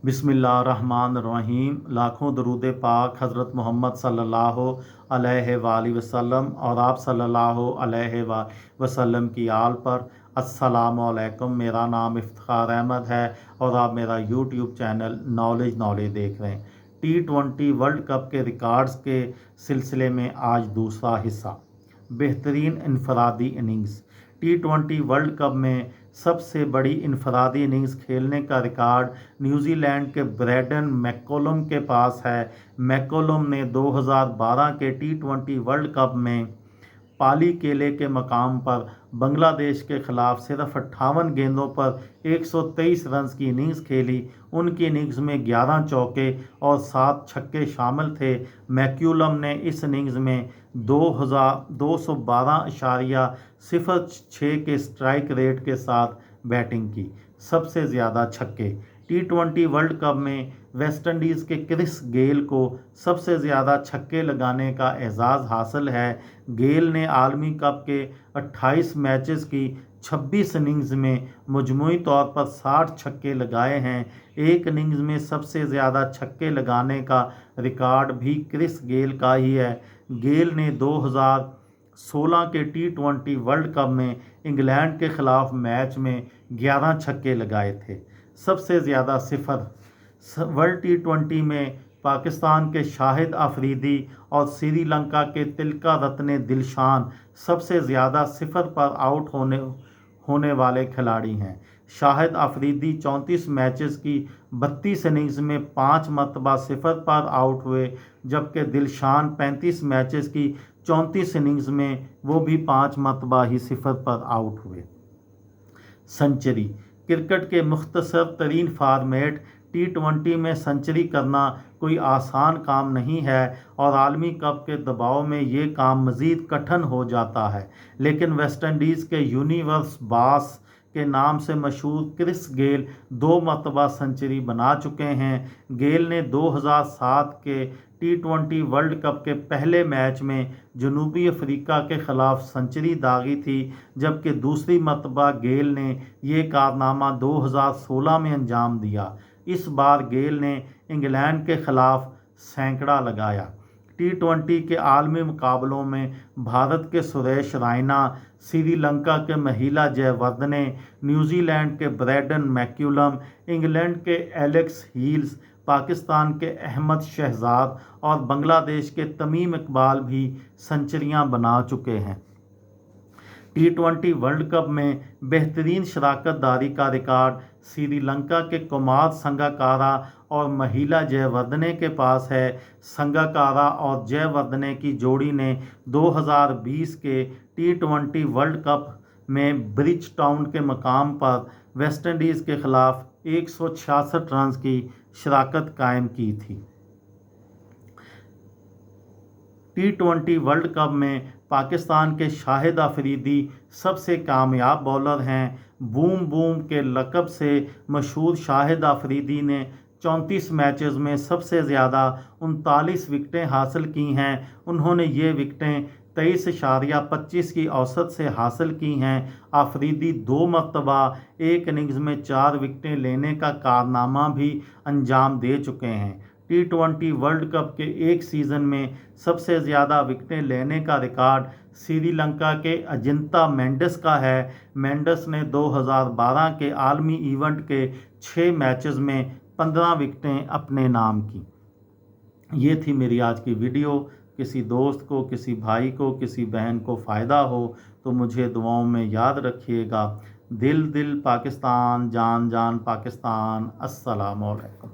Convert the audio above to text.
बिस्मिल्लाहिर्रहमानिर्रहीम। लाखों दरूद पाक हज़रत मोहम्मद सल्लल्लाहु अलैहि वसल्लम और आप सल्लल्लाहु अलैहि वसल्लम की आल पर। अस्सलामु अलैकुम। मेरा नाम इफ्तिखार अहमद है और आप मेरा यूट्यूब चैनल नॉलेज देख रहे हैं। T20 वर्ल्ड कप के रिकॉर्ड्स के सिलसिले में आज दूसरा हिस्सा, बेहतरीन इनफरादी इनिंग्स। T20 वर्ल्ड कप में सबसे बड़ी इनफरादी इनिंग्स खेलने का रिकॉर्ड न्यूजीलैंड के ब्रैडन मैककलम के पास है। मैककलम ने 2012 के T20 वर्ल्ड कप में पाली केले के मकाम पर बांग्लादेश के खिलाफ सिर्फ 58 गेंदों पर 123 रन की इनिंग्स खेली। उनकी इनिंग्स में 11 चौके और 7 छक्के शामिल थे। मैककलम ने इस इनिंग्स में 212.06 के स्ट्राइक रेट के साथ बैटिंग की। सबसे ज़्यादा छक्के। T20 वर्ल्ड कप में वेस्ट इंडीज़ के क्रिस गेल को सबसे ज़्यादा छक्के लगाने का एजाज़ हासिल है। गेल ने आलमी कप के 28 मैचेस की 26 इनिंग्स में मजमूई तौर पर 60 छक्के लगाए हैं। एक इनिंग्स में सबसे ज़्यादा छक्के लगाने का रिकॉर्ड भी क्रिस गेल का ही है। गेल ने 2016 के T20 वर्ल्ड कप में इंग्लैंड के खिलाफ मैच में 11 छक्के लगाए थे। सबसे ज़्यादा सिफर। वर्ल्ड T20 में पाकिस्तान के शाहिद अफरीदी और श्रीलंका के तिलका रत्ने दिलशान सबसे ज़्यादा सिफर पर आउट होने वाले खिलाड़ी हैं। शाहिद अफरीदी 34 मैचेस की 32 इनिंग्स में 5 मरतबा सिफर पर आउट हुए, जबकि दिलशान 35 मैचेस की 34 इनिंग्स में वो भी 5 मरतबा ही सिफर पर आउट हुए। सेंचुरी। क्रिकेट के मुख्तसर तरीन फार्मेट T20 में सेंचुरी करना कोई आसान काम नहीं है और आलमी कप के दबाव में ये काम मज़ीद कठिन हो जाता है। लेकिन वेस्ट इंडीज़ के यूनिवर्स बॉस के नाम से मशहूर क्रिस गेल 2 मरतबा सेंचुरी बना चुके हैं। गेल ने 2007 के T20 वर्ल्ड कप के पहले मैच में जनूबी अफ्रीका के ख़िलाफ़ सेंचुरी दागी थी, जबकि दूसरी मरतबा गेल ने ये कारनामा 2016 में अंजाम दिया। इस बार गेल ने इंग्लैंड के खिलाफ सैकड़ा लगाया। T20 के आलमी मुकाबलों में भारत के सुरेश रायना, श्रीलंका के महिला जयवर्धने, न्यूजीलैंड के ब्रैडन मैककलम, इंग्लैंड के एलेक्स हील्स, पाकिस्तान के अहमद शहजाद और बांग्लादेश के तमीम इकबाल भी सेंचुरियां बना चुके हैं। T20 वर्ल्ड कप में बेहतरीन शराकतदारी का रिकॉर्ड श्रीलंका के कुमार संगकारा और महिला जयवर्धने के पास है। संगकारा और जयवर्धने की जोड़ी ने 2020 के T20 वर्ल्ड कप में ब्रिज टाउन के मकाम पर वेस्ट इंडीज़ के खिलाफ 166 रन की शराकत कायम की थी। T20 वर्ल्ड कप में पाकिस्तान के शाहिद अफरीदी सबसे कामयाब बॉलर हैं। बूम बूम के लक़ब से मशहूर शाहिद अफरीदी ने 34 मैचेस में सबसे ज़्यादा 39 विकेटें हासिल की हैं। उन्होंने ये विकेटें 23.25 की औसत से हासिल की हैं। अफरीदी 2 मरतबा एक इनिंग्स में 4 विकेटें लेने का कारनामा भी अंजाम दे चुके हैं। T20 वर्ल्ड कप के एक सीज़न में सबसे ज़्यादा विकेटें लेने का रिकॉर्ड श्रीलंका के अजिंता मेंडिस का है। मेंडिस ने 2012 के आलमी इवेंट के 6 मैचेस में 15 विकेटें अपने नाम की। ये थी मेरी आज की वीडियो। किसी दोस्त को, किसी भाई को, किसी बहन को फ़ायदा हो तो मुझे दुआओं में याद रखिएगा। दिल दिल पाकिस्तान, जान जान पाकिस्तान। अस्सलामु अलैकुम।